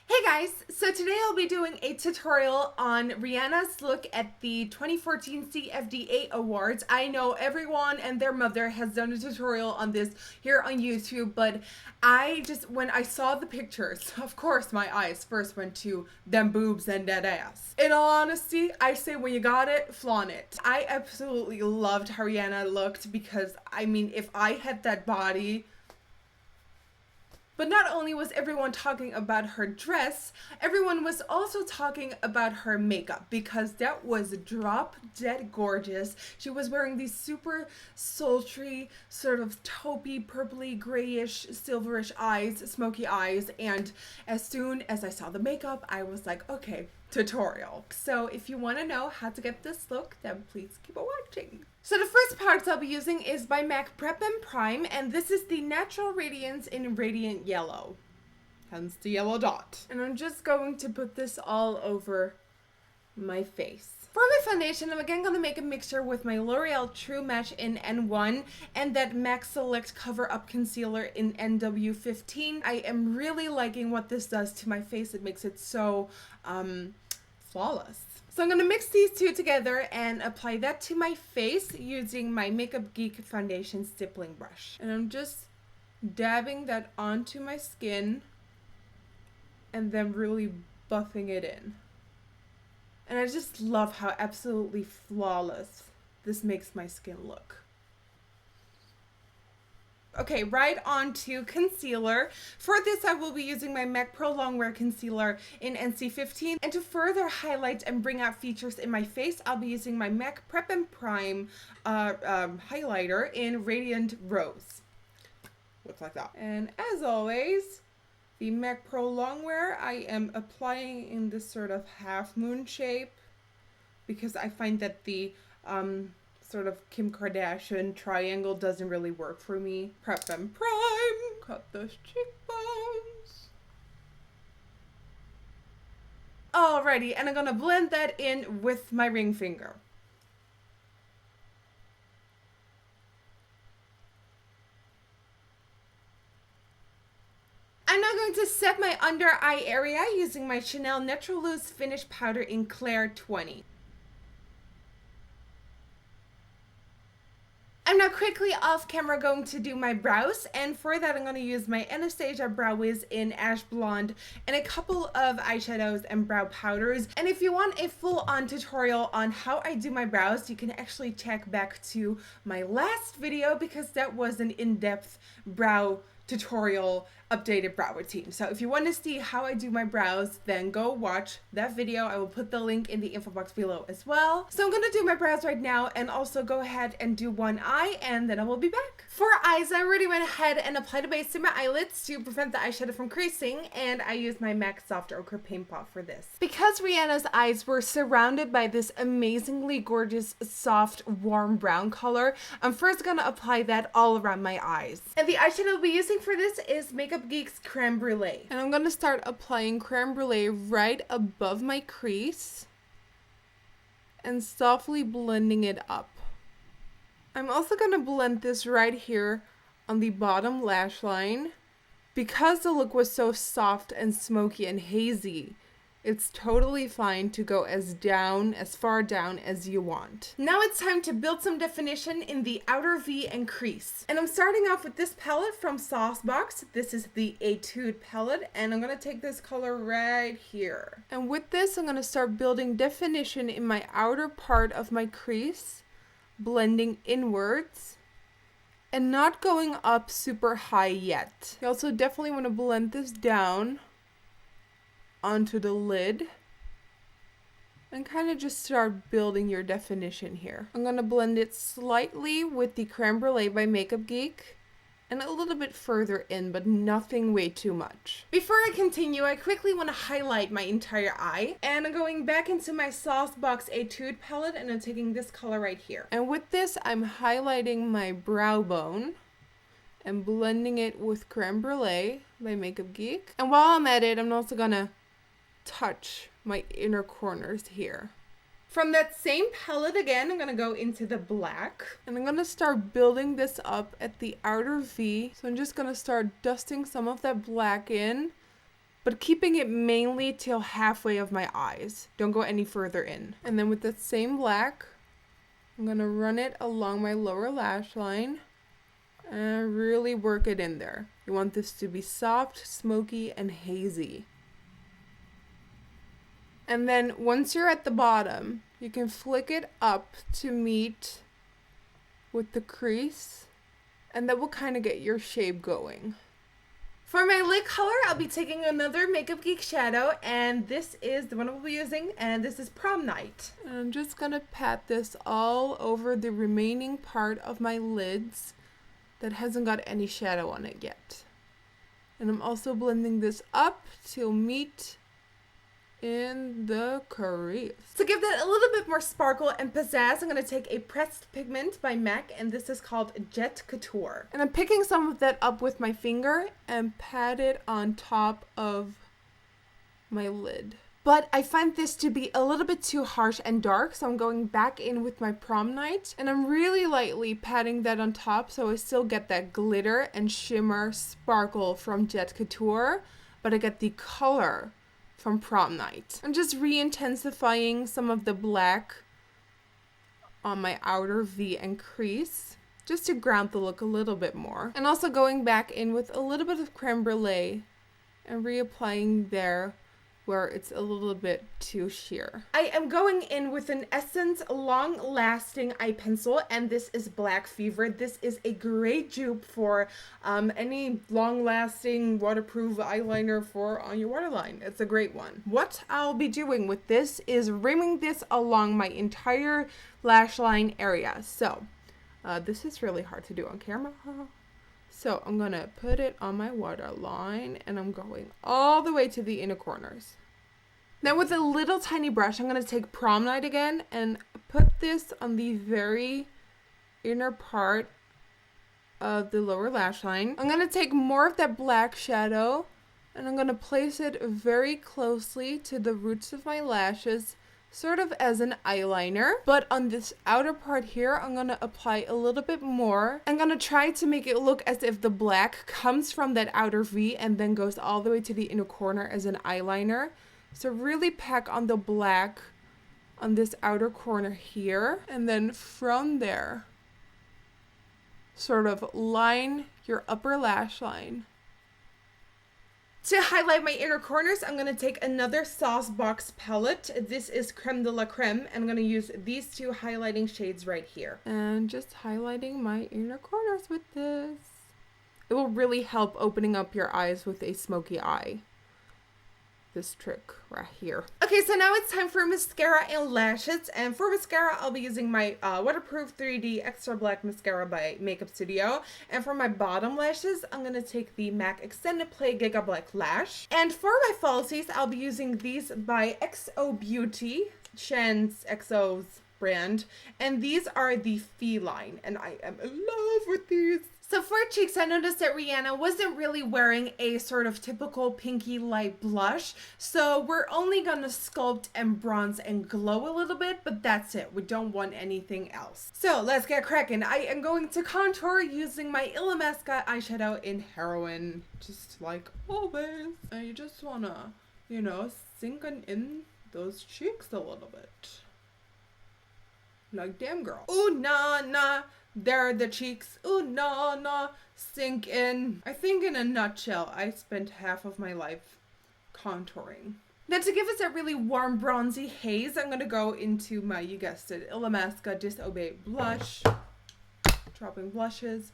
Hey guys, so today I'll be doing a tutorial on Rihanna's look at the 2014 CFDA Awards. I know everyone and their mother has done a tutorial on this here on YouTube, but when I saw the pictures, of course my eyes first went to them boobs and that ass. In all honesty, I say when you got it, flaunt it. I absolutely loved how Rihanna looked because, I mean, if I had that body. But not only was everyone talking about her dress, everyone was also talking about her makeup because that was drop dead gorgeous. She was wearing these super sultry, sort of taupey, purpley, grayish, silverish eyes, smoky eyes, and as soon as I saw the makeup, I was like, okay, tutorial. So if you want to know how to get this look, then please keep watching. So the first product I'll be using is by MAC Prep and Prime, and this is the Natural Radiance in Radiant Yellow, hence the yellow dot. And I'm just going to put this all over my face. For my foundation, I'm again going to make a mixture with my L'Oreal True Match in N1 and that MAC Select Cover Up Concealer in NW15. I am really liking what this does to my face. It makes it so flawless. So I'm going to mix these two together and apply that to my face using my Makeup Geek foundation stippling brush. And I'm just dabbing that onto my skin and then really buffing it in. And I just love how absolutely flawless this makes my skin look. Okay, right on to concealer. For this, I will be using my MAC Pro Longwear Concealer in NC15. And to further highlight and bring out features in my face, I'll be using my MAC Prep and Prime highlighter in Radiant Rose. Looks like that. And as always, the MAC Pro Longwear I am applying in this sort of half moon shape because I find that the sort of Kim Kardashian triangle doesn't really work for me. Prep and Prime, cut those cheekbones. Alrighty, and I'm gonna blend that in with my ring finger. I'm now going to set my under eye area using my Chanel Natural Loose Finish Powder in Claire 20. I'm now quickly off camera going to do my brows, and for that I'm going to use my Anastasia Brow Wiz in Ash Blonde and a couple of eyeshadows and brow powders. And if you want a full-on tutorial on how I do my brows, you can actually check back to my last video because that was an in-depth brow tutorial updated brow routine. So if you want to see how I do my brows, then go watch that video. I will put the link in the info box below as well. So I'm going to do my brows right now and also go ahead and do one eye and then I will be back. For eyes, I already went ahead and applied a base to my eyelids to prevent the eyeshadow from creasing, and I used my MAC Soft Ochre Paint Pot for this. Because Rihanna's eyes were surrounded by this amazingly gorgeous soft warm brown color, I'm first going to apply that all around my eyes. And the eyeshadow I'll be using for this is Makeup Geek's Creme Brulee. And I'm going to start applying Creme Brulee right above my crease and softly blending it up. I'm also going to blend this right here on the bottom lash line. Because the look was so soft and smoky and hazy, it's totally fine to go as far down as you want. Now it's time to build some definition in the outer V and crease. And I'm starting off with this palette from Saucebox. This is the Etude palette, and I'm gonna take this color right here. And with this, I'm gonna start building definition in my outer part of my crease, blending inwards, and not going up super high yet. You also definitely wanna blend this down onto the lid and kind of just start building your definition here. I'm going to blend it slightly with the Creme Brulee by Makeup Geek and a little bit further in, but nothing way too much. Before I continue, I quickly want to highlight my entire eye, and I'm going back into my Saucebox Etude palette and I'm taking this color right here. And with this, I'm highlighting my brow bone and blending it with Creme Brulee by Makeup Geek. And while I'm at it, I'm also gonna touch my inner corners here. From that same palette again, I'm gonna go into the black and I'm gonna start building this up at the outer V. So I'm just gonna start dusting some of that black in but keeping it mainly till halfway of my eyes. Don't go any further in. And then with the same black, I'm gonna run it along my lower lash line and really work it in there. You want this to be soft, smoky, and hazy. And then once you're at the bottom, you can flick it up to meet with the crease, and that will kind of get your shape going. For my lid color, I'll be taking another Makeup Geek shadow, and this is the one I'll be using, and this is Prom Night. And I'm just gonna pat this all over the remaining part of my lids that hasn't got any shadow on it yet. And I'm also blending this up to meet in the crease. To give that a little bit more sparkle and pizzazz, I'm going to take a pressed pigment by MAC, and this is called Jet Couture. And I'm picking some of that up with my finger and pat it on top of my lid. But I find this to be a little bit too harsh and dark, so I'm going back in with my Prom Night, and I'm really lightly patting that on top so I still get that glitter and shimmer sparkle from Jet Couture, but I get the color from Prom Night. I'm just re-intensifying some of the black on my outer V and crease, just to ground the look a little bit more. And also going back in with a little bit of creme brulee and reapplying there where it's a little bit too sheer. I am going in with an Essence Long Lasting Eye Pencil, and this is Black Fever. This is a great dupe for any long-lasting waterproof eyeliner for on your waterline. It's a great one. What I'll be doing with this is rimming this along my entire lash line area. So this is really hard to do on camera. So I'm gonna put it on my waterline, and I'm going all the way to the inner corners. Now with a little tiny brush, I'm gonna take Prom Night again and put this on the very inner part of the lower lash line. I'm gonna take more of that black shadow, and I'm gonna place it very closely to the roots of my lashes, sort of as an eyeliner. But on this outer part here, I'm gonna apply a little bit more. I'm gonna try to make it look as if the black comes from that outer V and then goes all the way to the inner corner as an eyeliner. So really pack on the black on this outer corner here, and then from there, sort of line your upper lash line. To highlight my inner corners, I'm going to take another Sauce Box palette. This is Creme de la Creme, and I'm going to use these two highlighting shades right here. And just highlighting my inner corners with this. It will really help opening up your eyes with a smoky eye. This trick right here. Okay, so now it's time for mascara and lashes. And for mascara, I'll be using my Waterproof 3D Extra Black Mascara by Makeup Studio. And for my bottom lashes, I'm going to take the MAC Extended Play Giga Black Lash. And for my falsies, I'll be using these by XO Beauty, Shen's XO's brand. And these are the Feline, and I am in love with these. So for cheeks, I noticed that Rihanna wasn't really wearing a sort of typical pinky light blush. So we're only gonna sculpt and bronze and glow a little bit, but that's it. We don't want anything else. So let's get cracking. I am going to contour using my Illamasqua eyeshadow in Heroin, just like always. And you just wanna, you know, sink in those cheeks a little bit. Like, damn girl. Ooh, nah, nah. There are the cheeks. Ooh, no, no. Sink in. I think in a nutshell, I spent half of my life contouring. Then to give us a really warm bronzy haze, I'm going to go into my, you guessed it, Illamasqua Disobey blush. Dropping brushes.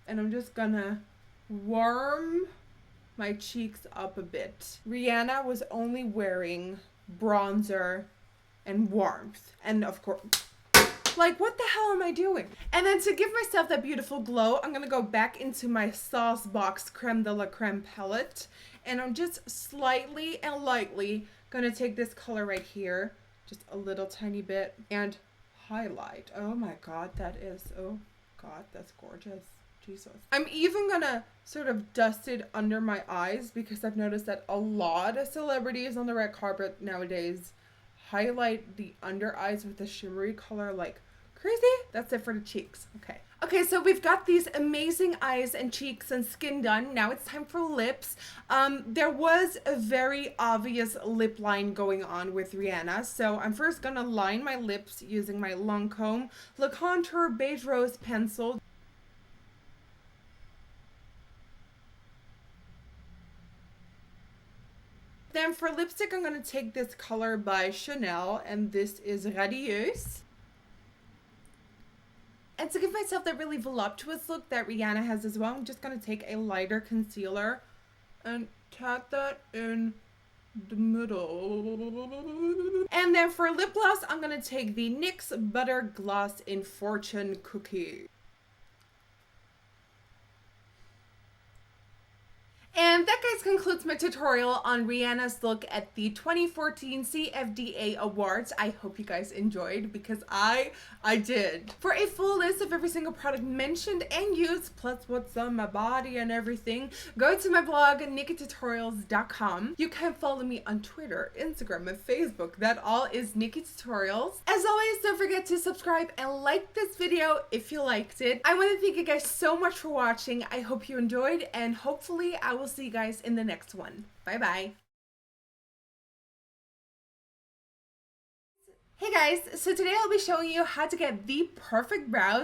And I'm just going to warm my cheeks up a bit. Rihanna was only wearing bronzer and warmth. And of course... like, what the hell am I doing? And then to give myself that beautiful glow, I'm going to go back into my Sauce Box Creme de la Creme palette. And I'm just slightly and lightly going to take this color right here, just a little tiny bit, and highlight. Oh my God, that is, oh God, that's gorgeous. Jesus. I'm even going to sort of dust it under my eyes, because I've noticed that a lot of celebrities on the red carpet nowadays highlight the under eyes with a shimmery color like Crazy? That's it for the cheeks. Okay. Okay, so we've got these amazing eyes and cheeks and skin done. Now it's time for lips. There was a very obvious lip line going on with Rihanna, so I'm first gonna line my lips using my Lancome Le Contour Beige Rose pencil. Then for lipstick, I'm gonna take this color by Chanel, and this is Radieuse. And to give myself that really voluptuous look that Rihanna has as well, I'm just going to take a lighter concealer and tap that in the middle. And then for lip gloss, I'm going to take the NYX Butter Gloss in Fortune Cookie. And that, guys, concludes my tutorial on Rihanna's look at the 2014 CFDA Awards. I hope you guys enjoyed, because I did. For a full list of every single product mentioned and used, plus what's on my body and everything, go to my blog, Nikkietutorials.com. You can follow me on Twitter, Instagram, and Facebook. That all is Nikkietutorials. As always, don't forget to subscribe and like this video if you liked it. I want to thank you guys so much for watching. I hope you enjoyed, and hopefully I will see you guys in the next one. Bye bye. Hey guys, so today I'll be showing you how to get the perfect brows